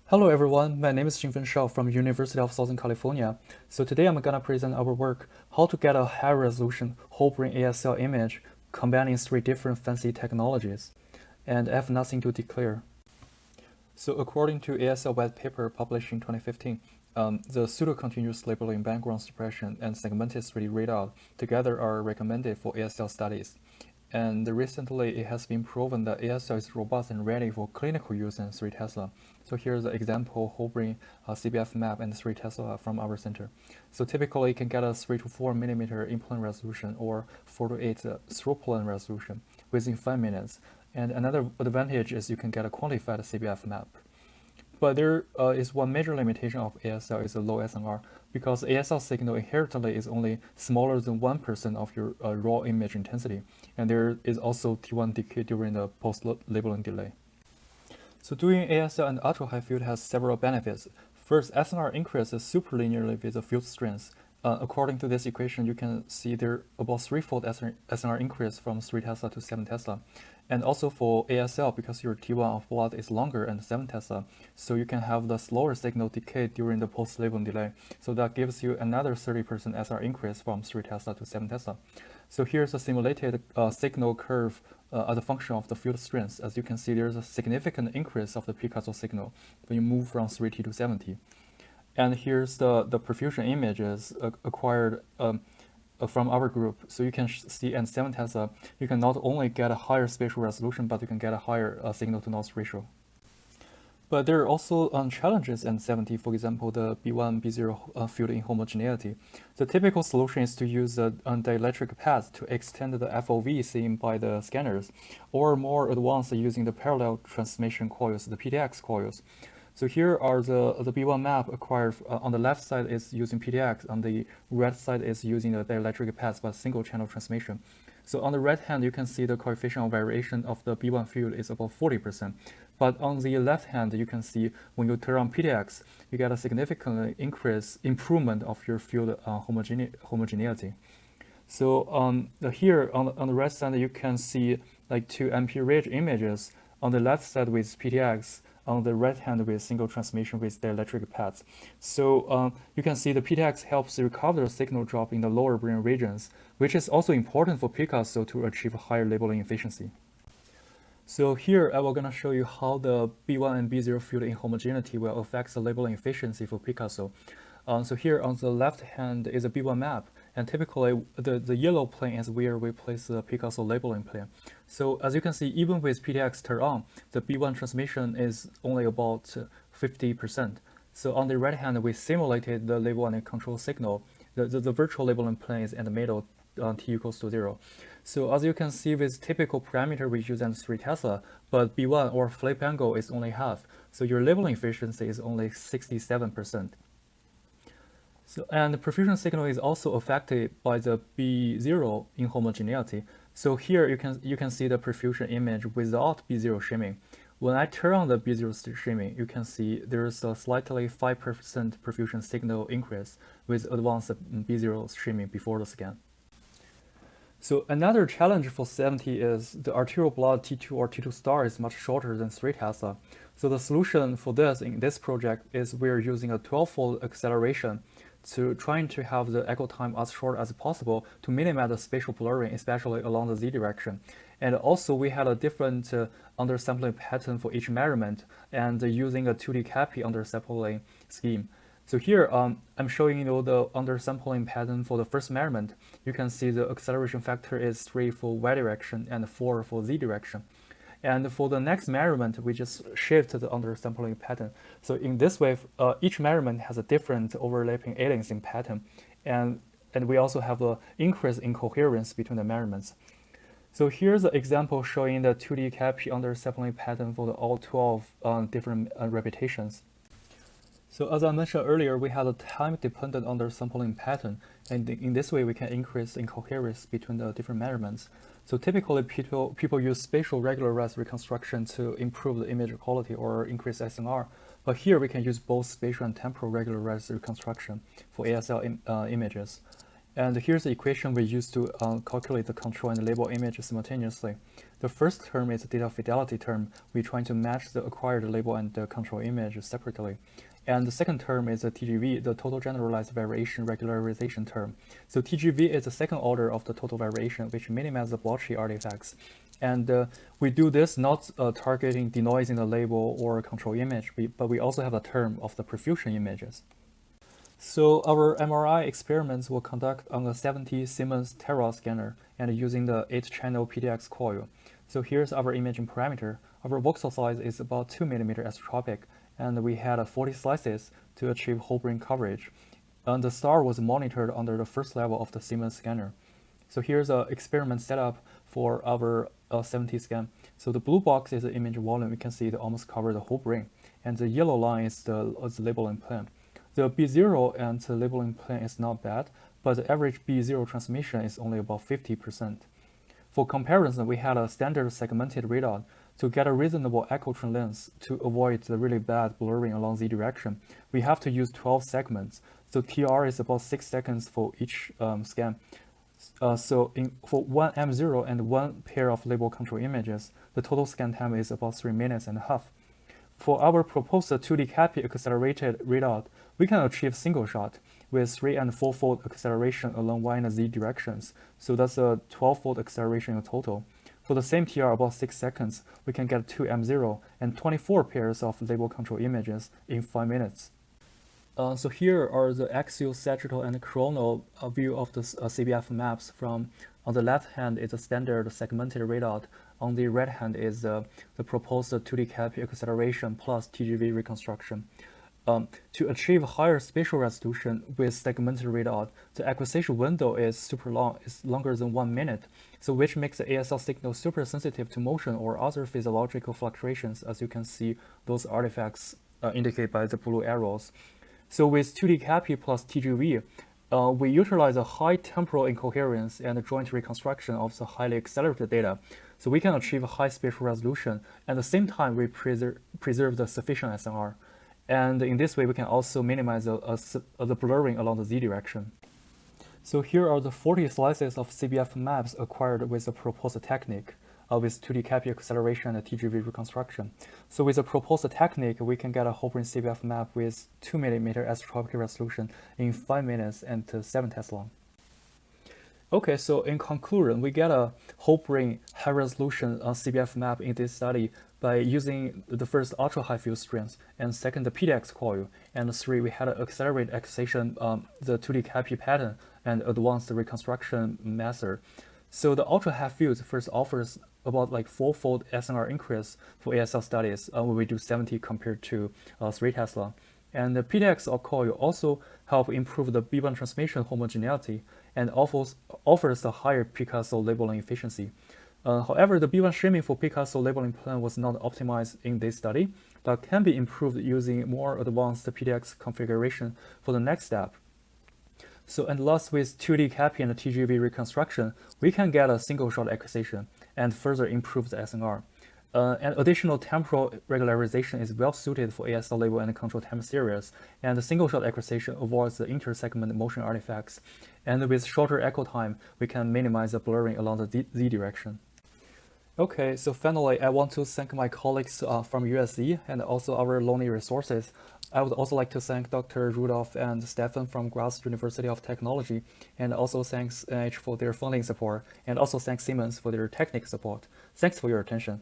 Hello everyone, my name is Jingfen Shao from University of Southern California. So today I'm gonna present our work, how to get a high resolution whole brain ASL image combining three different fancy technologies. And I have nothing to declare. So according to ASL white paper published in 2015, the pseudo-continuous labeling, background suppression, and segmented 3D readout together are recommended for ASL studies. And recently, it has been proven that ASL is robust and ready for clinical use in 3 Tesla. So here's an example whole brain CBF map and 3 Tesla from our center. So typically, you can get a 3 to 4 millimeter in-plane resolution or 4 to 8 through-plane resolution within 5 minutes. And another advantage is you can get a quantified CBF map. But there is one major limitation of ASL is a low SNR because ASL signal inherently is only smaller than 1% of your raw image intensity, and there is also T1 decay during the post-labeling delay. So doing ASL and ultra-high field has several benefits. First, SNR increases superlinearly with the field strength. According to this equation, you can see there about threefold SNR increase from 3 Tesla to 7 Tesla. And also for ASL, because your T1 of blood is longer and 7 Tesla, so you can have the slower signal decay during the post-labeling delay. So that gives you another 30% SNR increase from 3 Tesla to 7 Tesla. So here's a simulated signal curve as a function of the field strength. As you can see, there's a significant increase of the Picasso signal when you move from 3T to 7T. And here's the perfusion images acquired from our group. So you can see in 7 Tesla, you can not only get a higher spatial resolution, but you can get a higher signal-to-noise ratio. But there are also challenges in 7T, for example, the B1, B0 field inhomogeneity. The typical solution is to use the dielectric path to extend the FOV seen by the scanners, or more advanced using the parallel transmission coils, the PTX coils. So here are the B1 map acquired. On the left side is using PTX, on the right side is using the dielectric path but single channel transmission. So on the right hand, you can see the coefficient of variation of the B1 field is about 40%. But on the left hand, you can see when you turn on PTX, you get a significant improvement of your field homogeneity. So here on the right side, you can see like two MP ridge images. On the left side with PTX, on the right hand with single transmission with dielectric paths. So you can see the PTX helps recover the signal drop in the lower brain regions, which is also important for Picasso to achieve higher labeling efficiency. So here I will gonna show you how the B1 and B0 field inhomogeneity will affect the labeling efficiency for Picasso. So here on the left hand is a B1 map, and typically the yellow plane is where we place the Picasso labeling plane. So as you can see, even with PTX turned on, the B1 transmission is only about 50%. So on the right hand, we simulated the label and control signal. The virtual labeling plane is in the middle, t equals to 0. So as you can see with typical parameter we use in 3 Tesla, but B1 or flip angle is only half. So your labeling efficiency is only 67%. So, and the perfusion signal is also affected by the B0 inhomogeneity. So here you can see the perfusion image without B0 shimming. When I turn on the B0 shimming, you can see there's a slightly 5% perfusion signal increase with advanced B0 shimming before the scan. So another challenge for 7T is the arterial blood T2 or T2 star is much shorter than 3 Tesla. So the solution for this in this project is we're using a 12-fold acceleration to trying to have the echo time as short as possible to minimize the spatial blurring, especially along the Z direction. And also we had a different undersampling pattern for each measurement and using a 2D copy undersampling scheme. So here I'm showing you the undersampling pattern for the first measurement. You can see the acceleration factor is 3 for Y direction and 4 for Z direction. And for the next measurement, we just shift the undersampling pattern. So in this way, each measurement has a different overlapping aliasing pattern. And we also have an increase in coherence between the measurements. So here's an example showing the 2D copy undersampling pattern for all 12 different repetitions. So as I mentioned earlier, we have a time-dependent undersampling pattern, and in this way we can increase incoherence between the different measurements. So typically people use spatial regularized reconstruction to improve the image quality or increase SNR, but here we can use both spatial and temporal regularized reconstruction for ASL images. And here's the equation we use to calculate the control and label image simultaneously. The first term is the data fidelity term. We're trying to match the acquired label and the control image separately. And the second term is the TGV, the total generalized variation regularization term. So TGV is the second order of the total variation, which minimizes the blotchy artifacts. And we do this not targeting denoising the label or control image, but we also have a term of the perfusion images. So our MRI experiments will conduct on a 70 Siemens Terra scanner and using the 8-channel PDX coil. So here's our imaging parameter. Our voxel size is about 2 mm isotropic, and we had 40 slices to achieve whole brain coverage. And the star was monitored under the first level of the Siemens scanner. So here's an experiment setup for our 70 scan. So the blue box is the image volume. You can see it almost covers the whole brain. And the yellow line is the labeling plane. The B0 and the labeling plane is not bad, but the average B0 transmission is only about 50%. For comparison, we had a standard segmented readout to get a reasonable echo trend length to avoid the really bad blurring along Z direction. We have to use 12 segments. So TR is about 6 seconds for each scan. For one M0 and one pair of label control images, the total scan time is about 3 minutes and a half. For our proposed 2D CAPI accelerated readout, we can achieve single shot with 3- and 4-fold acceleration along Y and Z directions. So that's a 12-fold acceleration in total. For the same TR, about 6 seconds, we can get 2 M0 and 24 pairs of label control images in 5 minutes. So here are the axial, sagittal, and coronal view of the CBF maps. From on the left hand is a standard segmented readout. On the right hand is the proposed 2D CAPI acceleration plus TGV reconstruction. To achieve higher spatial resolution with segmented readout, the acquisition window is super long. It's longer than 1 minute, so which makes the ASL signal super sensitive to motion or other physiological fluctuations, as you can see those artifacts indicated by the blue arrows. So with 2D CAPI plus TGV, we utilize a high temporal incoherence and joint reconstruction of the highly accelerated data. So we can achieve a high spatial resolution. At the same time, we preserve the sufficient SNR. And in this way, we can also minimize the blurring along the Z direction. So here are the 40 slices of CBF maps acquired with the proposed technique. With 2D CAPI acceleration and TGV reconstruction. So with the proposed technique, we can get a whole brain CBF map with 2 mm isotropic resolution in 5 minutes and 7 Tesla. Okay, so in conclusion, we get a whole brain high resolution CBF map in this study by using the first ultra high field strength, and second the PDX coil, and 3 we had an accelerated acceleration, the 2D CAPI pattern, and advanced reconstruction method. So the ultra high field first offers about like 4-fold SNR increase for ASL studies when we do 70 compared to 3 Tesla. And the PDX coil also help improve the B1 transmission homogeneity and offers a higher Picasso labeling efficiency. However, the B1 streaming for Picasso labeling plan was not optimized in this study, but can be improved using more advanced PDX configuration for the next step. So, and last, with 2D CAPI and TGV reconstruction, we can get a single shot acquisition and further improve the SNR. And additional temporal regularization is well suited for ASL label and control time series, and the single shot acquisition avoids the inter-segment motion artifacts. And with shorter echo time, we can minimize the blurring along the Z direction. Okay, so finally, I want to thank my colleagues from USC and also our Lonely Resources. I would also like to thank Dr. Rudolph and Stefan from Graz University of Technology, and also thanks NIH for their funding support, and also thanks Siemens for their technical support. Thanks for your attention.